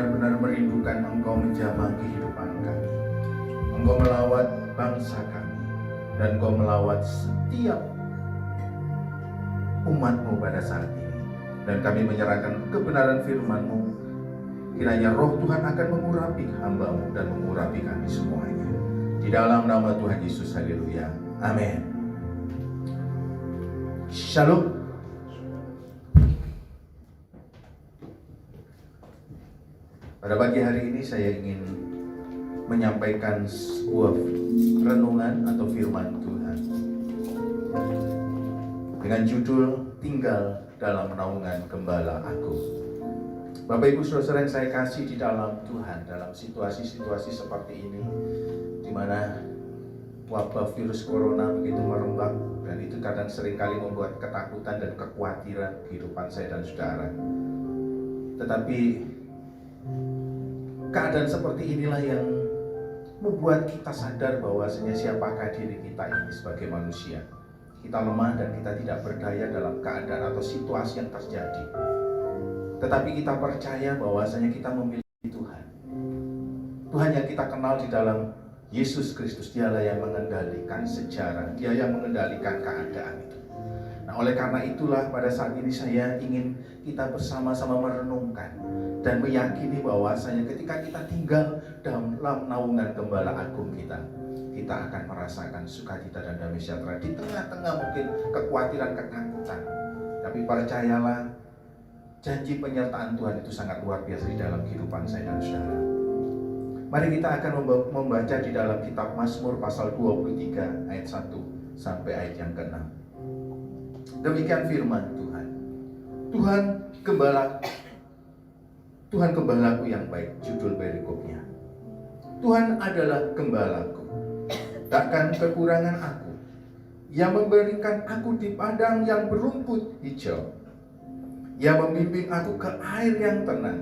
benar-benar merindukan Engkau menjamah kehidupan kami. Engkau melawat bangsa kami, dan Engkau melawat setiap umat-Mu pada saat ini. Dan kami menyerahkan kebenaran firman-Mu. Kiranya Roh Tuhan akan mengurapi hamba-Mu dan mengurapi kami semuanya. Di dalam nama Tuhan Yesus, haleluya. Amin. Shalom. Pada pagi hari ini saya ingin menyampaikan sebuah renungan atau firman Tuhan dengan judul Tinggal dalam Naungan Gembala Aku. Bapak Ibu Saudara yang saya kasih di dalam Tuhan, dalam situasi-situasi seperti ini di mana wabah virus corona begitu merebak, dan itu kadang seringkali membuat ketakutan dan kekhawatiran kehidupan saya dan saudara. Tetapi keadaan seperti inilah yang membuat kita sadar bahwasanya siapakah diri kita ini sebagai manusia. Kita lemah dan kita tidak berdaya dalam keadaan atau situasi yang terjadi. Tetapi kita percaya bahwasanya kita memiliki Tuhan. Tuhan yang kita kenal di dalam Yesus Kristus, dialah yang mengendalikan sejarah, dia yang mengendalikan keadaan itu. Nah, oleh karena itulah pada saat ini saya ingin kita bersama-sama merenungkan dan meyakini bahwasanya ketika kita tinggal dalam naungan Gembala Agung kita akan merasakan sukacita dan damai sejahtera di tengah-tengah mungkin kekhawatiran, ketakutan. Tapi percayalah, janji penyertaan Tuhan itu sangat luar biasa di dalam kehidupan saya dan saudara. Mari kita akan membaca di dalam kitab Mazmur pasal 23 ayat 1 sampai ayat yang ke-6. Demikian firman Tuhan. Tuhan gembalaku yang baik, judul perikopnya. Tuhan adalah gembalaku, takkan kekurangan aku. Ia memberikan aku di padang yang berumput hijau. Ia membimbing aku ke air yang tenang.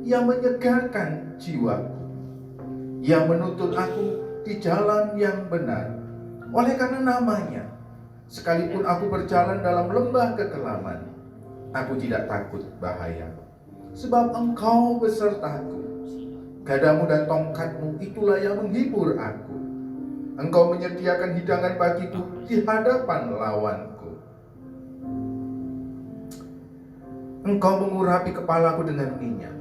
Ia menyegarkan jiwaku. Ia menuntun aku di jalan yang benar oleh karena namanya. Sekalipun aku berjalan dalam lembah kekelaman, aku tidak takut bahaya, sebab Engkau besertaku. Gadamu dan tongkatmu itulah yang menghibur aku. Engkau menyediakan hidangan bagiku di hadapan lawanku. Engkau mengurapi kepalaku dengan minyak,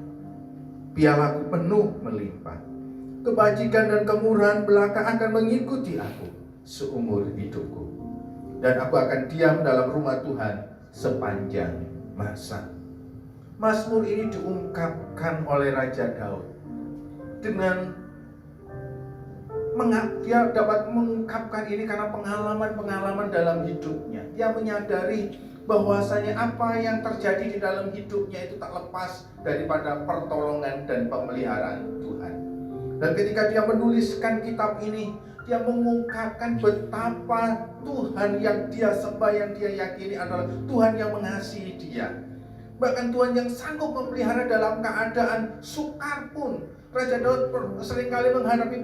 pialaku penuh melimpah. Kebajikan dan kemurahan belaka akan mengikuti aku seumur hidupku, dan aku akan diam dalam rumah Tuhan sepanjang masa. Mazmur ini diungkapkan oleh Raja Daud dengan dia dapat mengungkapkan ini karena pengalaman-pengalaman dalam hidupnya. Dia menyadari bahwasanya apa yang terjadi di dalam hidupnya itu tak lepas daripada pertolongan dan pemeliharaan Tuhan. Dan ketika dia menuliskan kitab ini, dia mengungkapkan betapa Tuhan yang dia sembah, yang dia yakini adalah Tuhan yang mengasihi dia. Bahkan Tuhan yang sanggup memelihara dalam keadaan sukar pun. Raja Daud seringkali menghadapi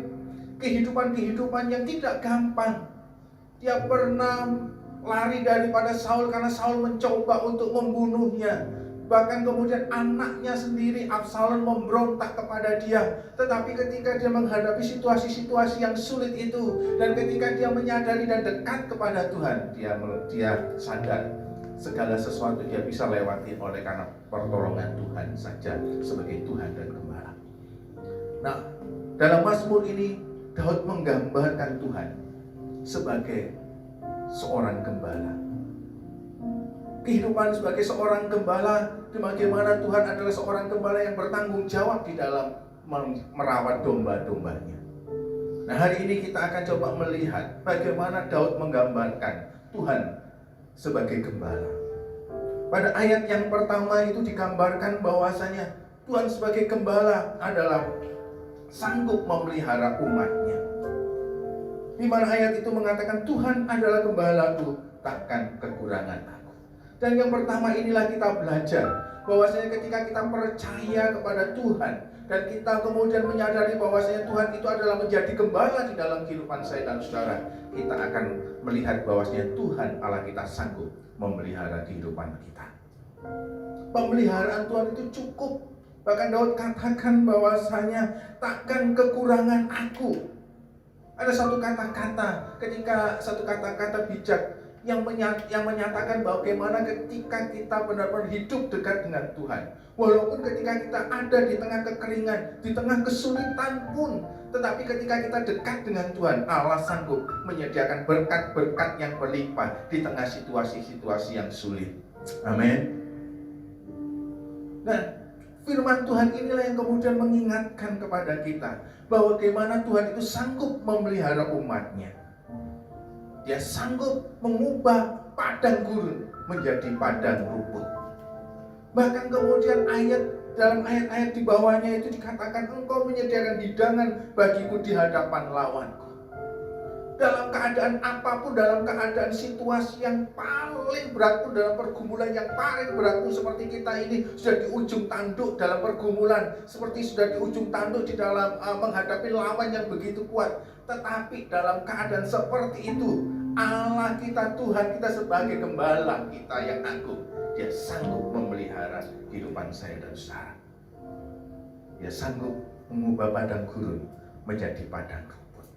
kehidupan yang tidak gampang. Dia pernah lari daripada Saul karena Saul mencoba untuk membunuhnya. Bahkan kemudian anaknya sendiri Absalom memberontak kepada dia. Tetapi ketika dia menghadapi situasi-situasi yang sulit itu, dan ketika dia menyadari dan dekat kepada Tuhan, dia sadar segala sesuatu dia bisa lewati oleh karena pertolongan Tuhan saja sebagai Tuhan dan Gembala. Nah, dalam Mazmur ini Daud menggambarkan Tuhan sebagai seorang gembala. Kehidupan sebagai seorang gembala, bagaimana Tuhan adalah seorang gembala yang bertanggung jawab di dalam merawat domba-dombanya. Nah, hari ini kita akan coba melihat bagaimana Daud menggambarkan Tuhan sebagai gembala. Pada ayat yang pertama itu digambarkan bahwasanya Tuhan sebagai gembala adalah sanggup memelihara umatnya. Di mana ayat itu mengatakan Tuhan adalah gembalaku, takkan kekurangan aku. Dan yang pertama inilah kita belajar bahwasanya ketika kita percaya kepada Tuhan dan kita kemudian menyadari bahwasanya Tuhan itu adalah menjadi gembala di dalam kehidupan saya dan saudara, kita akan melihat bahwasanya Tuhan Allah kita sanggup memelihara kehidupan kita. Pemeliharaan Tuhan itu cukup Bahkan Daud katakan bahwasanya takkan kekurangan aku. Ada satu kata-kata, ketika satu kata-kata bijak yang menyatakan bagaimana ketika kita benar-benar hidup dekat dengan Tuhan. Walaupun ketika kita ada di tengah kekeringan, di tengah kesulitan pun, tetapi ketika kita dekat dengan Tuhan, Allah sanggup menyediakan berkat-berkat yang berlimpah di tengah situasi-situasi yang sulit. Amin. Nah, firman Tuhan inilah yang kemudian mengingatkan kepada kita bahwa bagaimana Tuhan itu sanggup memelihara umatnya. Dia sanggup mengubah padang gurun menjadi padang rumput. Bahkan kemudian dalam ayat-ayat di bawahnya itu dikatakan, engkau menyediakan hidangan bagiku di hadapan lawanku. Dalam keadaan apapun, dalam keadaan situasi yang paling berat pun, dalam pergumulan yang paling berat pun, seperti kita ini sudah di ujung tanduk dalam pergumulan, seperti sudah di ujung tanduk di dalam menghadapi lawan yang begitu kuat. Tetapi dalam keadaan seperti itu, Allah kita, Tuhan kita sebagai gembala kita yang agung, Dia sanggup memelihara kehidupan saya dan saudara. Dia sanggup mengubah padang gurun menjadi padang rumput.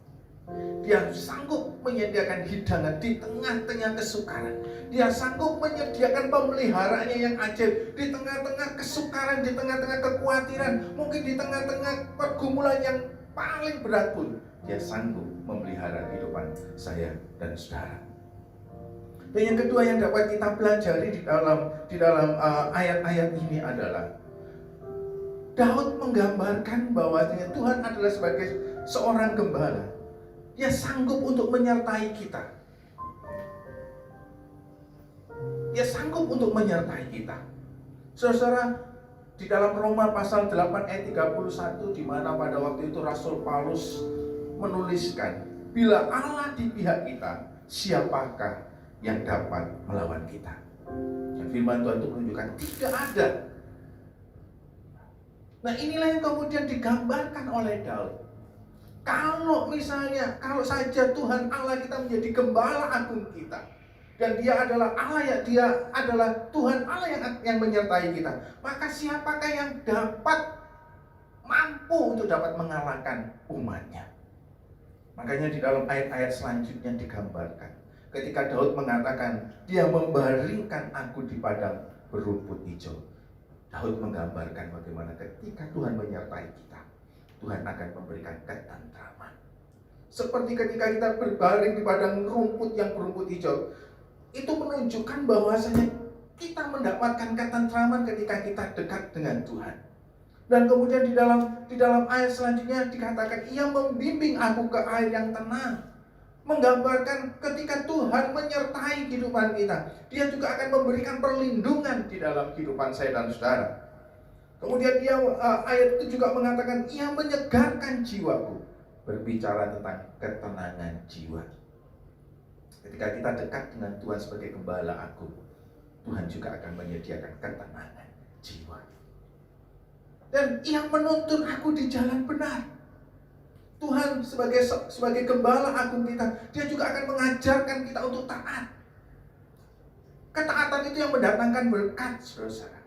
Dia sanggup menyediakan hidangan di tengah-tengah kesukaran. Dia sanggup menyediakan pemeliharaannya yang ajaib di tengah-tengah kesukaran, di tengah-tengah kekhawatiran, mungkin di tengah-tengah pergumulan yang paling berat pun, Dia sanggup memelihara kehidupan saya dan saudara. Dan yang kedua yang dapat kita pelajari di dalam ayat-ayat ini adalah Daud menggambarkan bahwa Tuhan adalah sebagai seorang gembala. Dia sanggup untuk menyertai kita. Dia sanggup untuk menyertai kita. Saudara, di dalam Roma pasal 8 ayat 31, di mana pada waktu itu Rasul Paulus menuliskan, bila Allah di pihak kita, siapakah yang dapat melawan kita? Dan firman Tuhan itu menunjukkan tidak ada. Nah, inilah yang kemudian digambarkan oleh Daud. Kalau saja Tuhan Allah kita menjadi gembala agung kita, dan Dia adalah Allah, Dia adalah Tuhan Allah yang menyertai kita, maka siapakah yang dapat mampu untuk dapat mengalahkan umatnya? Makanya di dalam ayat-ayat selanjutnya digambarkan ketika Daud mengatakan Dia membaringkan aku di padang berumput hijau. Daud menggambarkan bagaimana ketika Tuhan menyertai kita, Tuhan akan memberikan ketentraman. Seperti ketika kita berbaring di padang rumput yang berumput hijau, itu menunjukkan bahwasanya kita mendapatkan ketentraman ketika kita dekat dengan Tuhan. Dan kemudian di dalam ayat selanjutnya dikatakan, Ia membimbing aku ke air yang tenang. Menggambarkan ketika Tuhan menyertai kehidupan kita, Dia juga akan memberikan perlindungan di dalam kehidupan saya dan saudara. Kemudian ayat itu juga mengatakan, Ia menyegarkan jiwaku. Berbicara tentang ketenangan jiwa. Ketika kita dekat dengan Tuhan sebagai gembala agung, Tuhan juga akan menyediakan ketenangan jiwa. Dan Ia menuntun aku di jalan benar. Tuhan sebagai gembala agung kita, Dia juga akan mengajarkan kita untuk taat. Ketaatan itu yang mendatangkan berkat, saudara.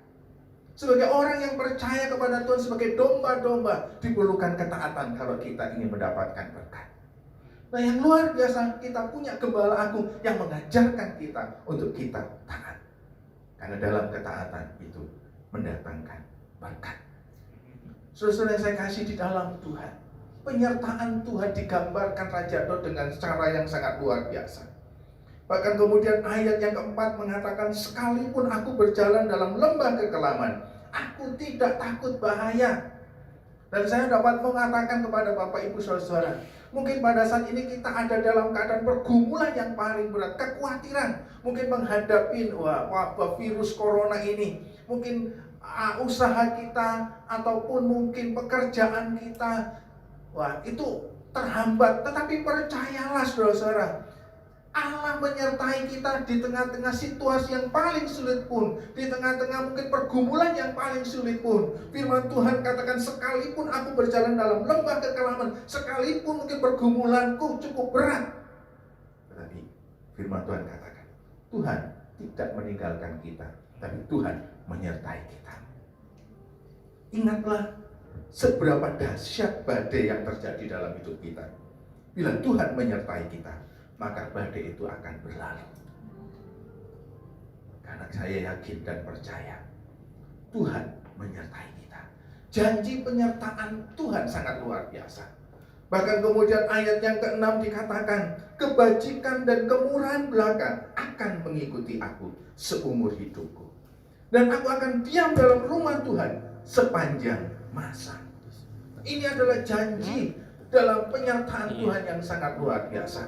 Sebagai orang yang percaya kepada Tuhan sebagai domba-domba, diperlukan ketaatan kalau kita ingin mendapatkan berkat. Nah, yang luar biasa, kita punya gembala agung yang mengajarkan kita untuk kita taat. Karena dalam ketaatan itu mendatangkan berkat. Saudara yang saya kasih di dalam Tuhan, penyertaan Tuhan digambarkan Raja Daud dengan cara yang sangat luar biasa. Bahkan kemudian ayat yang keempat mengatakan, sekalipun aku berjalan dalam lembah kekelaman, aku tidak takut bahaya. Dan saya dapat mengatakan kepada Bapak Ibu Saudara, mungkin pada saat ini kita ada dalam keadaan pergumulan yang paling berat, kekhawatiran, mungkin menghadapi wabah virus corona ini, mungkin usaha kita ataupun mungkin pekerjaan kita, itu terhambat. Tetapi percayalah saudara-saudara, Allah menyertai kita di tengah-tengah situasi yang paling sulit pun, di tengah-tengah mungkin pergumulan yang paling sulit pun. Firman Tuhan katakan, sekalipun aku berjalan dalam lembah kekelaman, sekalipun mungkin pergumulanku cukup berat, tetapi firman Tuhan katakan, Tuhan tidak meninggalkan kita, tapi Tuhan menyertai kita. Ingatlah seberapa dahsyat badai yang terjadi dalam hidup kita. Bila Tuhan menyertai kita, maka badai itu akan berlalu. Karena saya yakin dan percaya Tuhan menyertai kita. Janji penyertaan Tuhan sangat luar biasa. Bahkan kemudian ayat yang ke-6 dikatakan, kebajikan dan kemurahan belaka akan mengikuti aku seumur hidupku. Dan aku akan diam dalam rumah Tuhan sepanjang masa. Ini adalah janji dalam penyertaan Tuhan yang sangat luar biasa.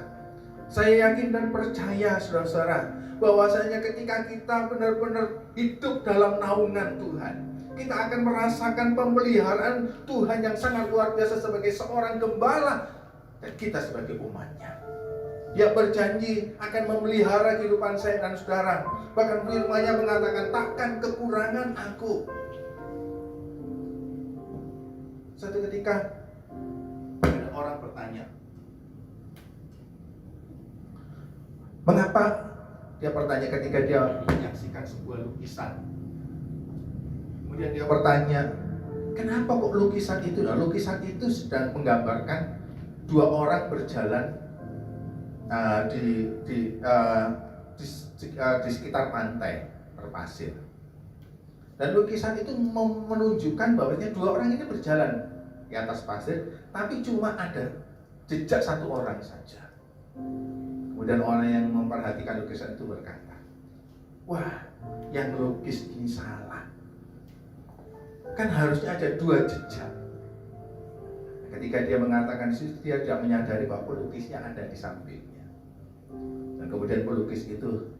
Saya yakin dan percaya saudara-saudara, bahwasanya ketika kita benar-benar hidup dalam naungan Tuhan, kita akan merasakan pemeliharaan Tuhan yang sangat luar biasa sebagai seorang gembala dan kita sebagai umatnya. Dia berjanji akan memelihara kehidupan saya dan saudara. Bahkan firman-Nya mengatakan, takkan kekurangan aku. Suatu ketika ada orang bertanya, mengapa? Dia bertanya ketika dia menyaksikan sebuah lukisan. Kemudian dia bertanya, kenapa kok lukisan itu? Nah, lukisan itu sedang menggambarkan dua orang berjalan di sekitar pantai berpasir. Dan lukisan itu menunjukkan bahwasanya dua orang ini berjalan di atas pasir, tapi cuma ada jejak satu orang saja. Kemudian orang yang memperhatikan lukisan itu berkata, wah, yang lukis ini salah. Kan harusnya ada dua jejak. Ketika dia mengatakan itu, dia tidak menyadari bahwa pelukisnya ada di sampingnya. Dan kemudian pelukis itu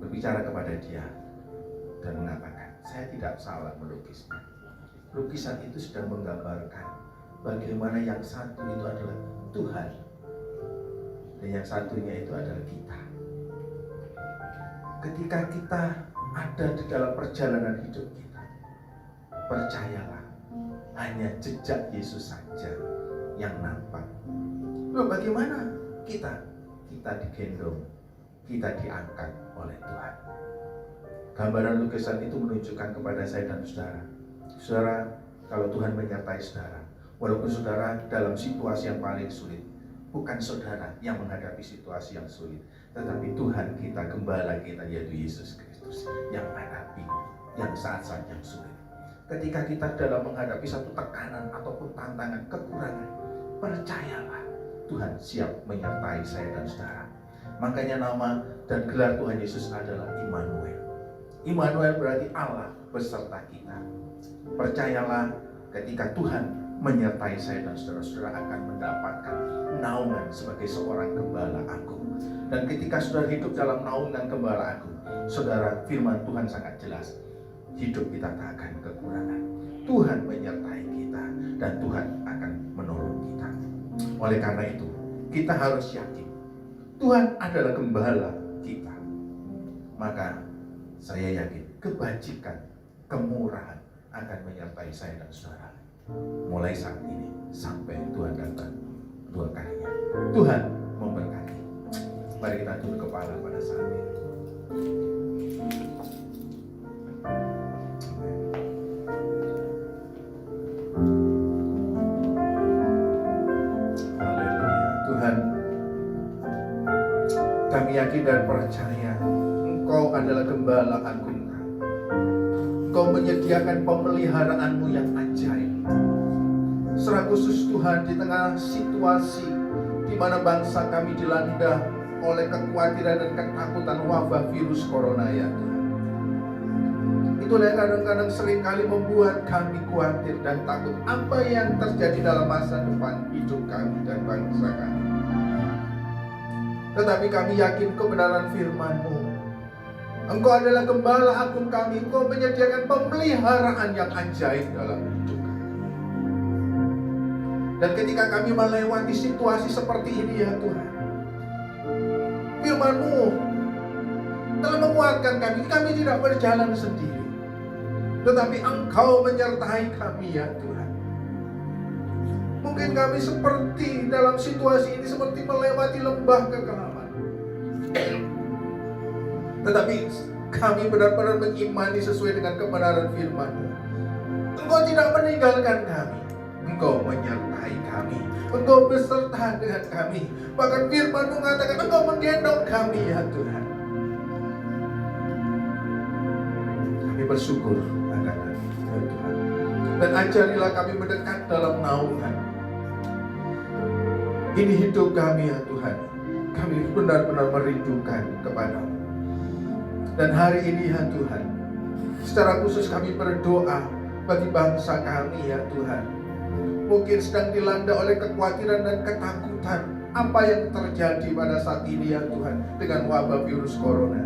berbicara kepada dia dan mengatakan, saya tidak salah melukisnya. Lukisan itu sedang menggambarkan bagaimana yang satu itu adalah Tuhan dan yang satunya itu adalah kita. Ketika kita ada di dalam perjalanan hidup kita, percayalah, hanya jejak Yesus saja yang nampak. Loh, bagaimana kita? Kita digendong, kita diangkat oleh Tuhan. Gambaran lukisan itu menunjukkan kepada saya dan saudara. Saudara, kalau Tuhan menyertai saudara, walaupun saudara dalam situasi yang paling sulit, bukan saudara yang menghadapi situasi yang sulit, tetapi Tuhan kita, gembala kita, yaitu Yesus Kristus, yang menghadapi yang saat-saat yang sulit. Ketika kita dalam menghadapi satu tekanan ataupun tantangan, kekurangan, percayalah Tuhan siap menyertai saya dan saudara. Makanya nama dan gelar Tuhan Yesus adalah Immanuel. Immanuel berarti Allah beserta kita. Percayalah, ketika Tuhan menyertai saya dan saudara-saudara akan mendapatkan naungan sebagai seorang gembala agung. Dan ketika saudara hidup dalam naungan gembala agung, saudara, firman Tuhan sangat jelas, hidup kita tak akan kekurangan. Tuhan menyertai kita dan Tuhan akan menolong kita. Oleh karena itu, kita harus yakin Tuhan adalah gembala kita. Maka saya yakin kebajikan, kemurahan akan menyertai saya dan saudara mulai saat ini sampai Tuhan datang dua kalinya. Tuhan memberkati. Mari kita tunduk kepala pada saat ini. Haleluya. Tuhan, kami yakin dan percaya Engkau adalah gembala agung kami. Engkau menyediakan pemeliharaanmu yang ajaib. Secara khusus Tuhan, di tengah situasi di mana bangsa kami dilanda oleh kekhawatiran dan ketakutan wabah virus corona ya Tuhan. Itulah yang kadang-kadang seringkali membuat kami khawatir dan takut apa yang terjadi dalam masa depan hidup kami dan bangsa kami. Tetapi kami yakin kebenaran firman-Mu. Engkau adalah gembala agung kami. Engkau menyediakan pemeliharaan yang ajaib dalam hidup kami. Dan ketika kami melewati situasi seperti ini ya Tuhan, firman-Mu telah menguatkan kami. Kami tidak berjalan sendiri, tetapi Engkau menyertai kami ya Tuhan. Mungkin kami seperti dalam situasi ini seperti melewati lembah kekelaman, tetapi kami benar-benar mengimani sesuai dengan kebenaran firman-Mu Engkau tidak meninggalkan kami. Engkau menyertai kami. Engkau beserta dengan kami. Bahkan firman mengatakan Engkau menggendong kami ya Tuhan. Kami bersyukur akan ya Tuhan. Dan ajarilah kami mendekat dalam naungan. Ini hidup kami ya Tuhan. Kami benar-benar merindukan kepadamu. Dan hari ini ya Tuhan, secara khusus kami berdoa bagi bangsa kami ya Tuhan. Mungkin sedang dilanda oleh kekhawatiran dan ketakutan apa yang terjadi pada saat ini ya Tuhan dengan wabah virus corona.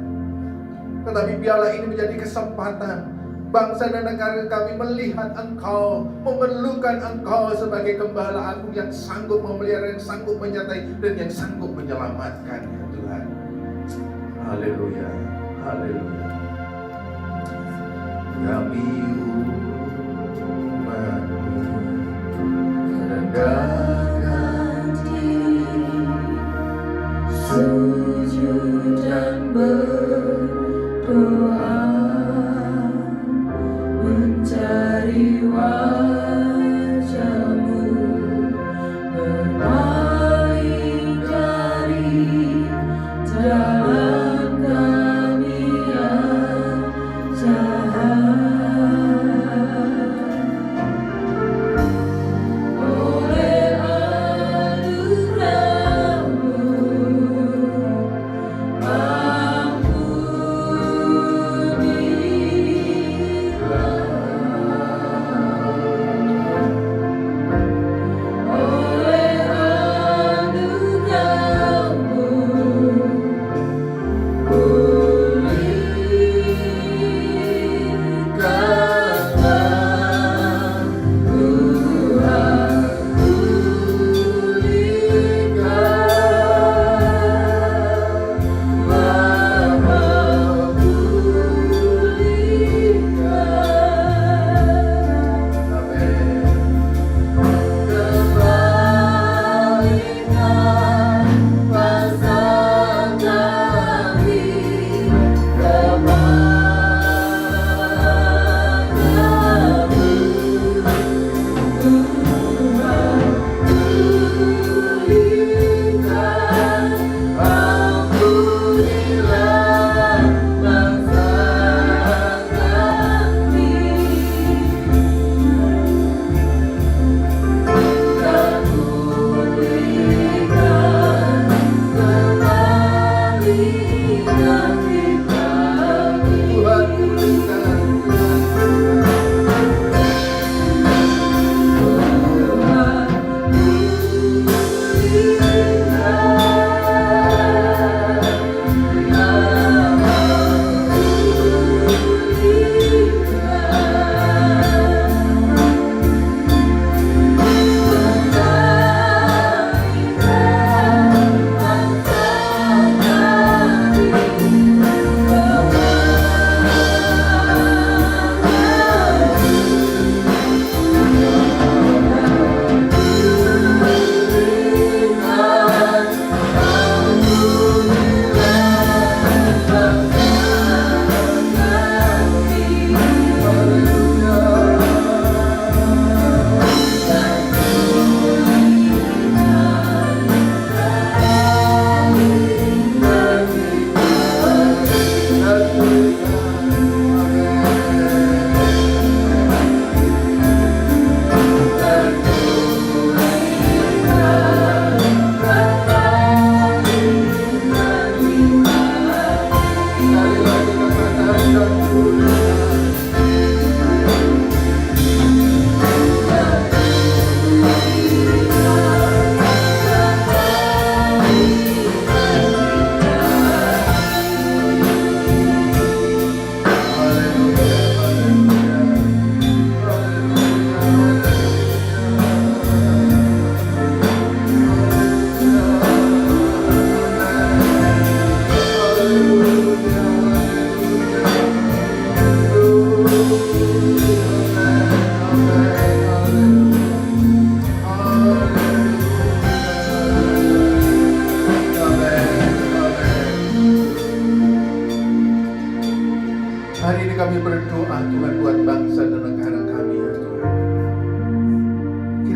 Tetapi biarlah ini menjadi kesempatan bangsa dan negara kami melihat Engkau, memerlukan Engkau sebagai Gembala Agung yang sanggup memelihara, yang sanggup menyertai, dan yang sanggup menyelamatkan ya Tuhan. Haleluya, haleluya. Kami umat-Mu rendahkan diri, sujud dan berdoa, mencari wajah-Mu, berpaling dari jalan kami yang jahat.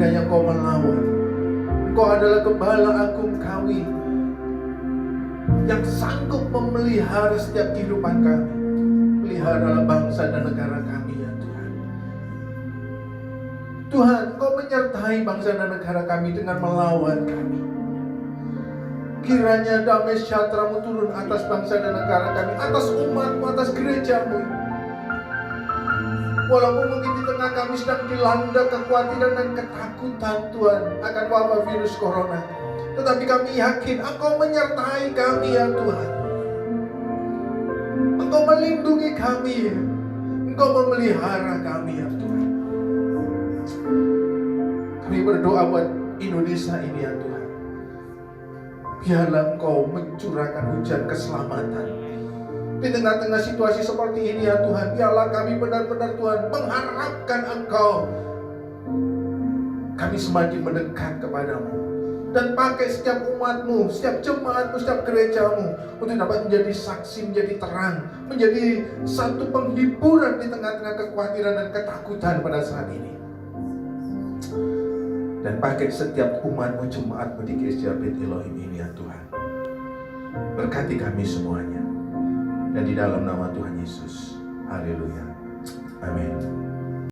kiranya Engkau melawan. Engkau adalah Gembala Agung kami yang sanggup memelihara setiap kehidupan kami. Peliharalah bangsa dan negara kami ya Tuhan. Tuhan, Engkau menyertai bangsa dan negara kami dengan melawan kami. Kiranya damai sejahtera-Mu turun atas bangsa dan negara kami, atas umat-Mu, atas gereja-Mu. Walaupun mungkin di tengah kami sedang dilanda kekhawatiran dan ketakutan Tuhan akan wabah virus corona, tetapi kami yakin Engkau menyertai kami ya Tuhan. Engkau melindungi kami, Engkau memelihara kami ya Tuhan. Kami berdoa buat Indonesia ini ya Tuhan. Biarlah Engkau mencurahkan hujan keselamatan di tengah-tengah situasi seperti ini ya Tuhan. Biarlah kami benar-benar Tuhan mengharapkan Engkau. Kami semakin mendekat kepadamu. Dan pakai setiap umat-Mu, setiap jemaat-Mu, setiap gereja-Mu untuk dapat menjadi saksi, menjadi terang, menjadi satu penghiburan di tengah-tengah kekhawatiran dan ketakutan pada saat ini. Dan pakai setiap umat-Mu, jemaat-Mu di Gereja Bet Elohim ini ya Tuhan. Berkati kami semuanya. Dan di dalam nama Tuhan Yesus. Haleluya. Amin.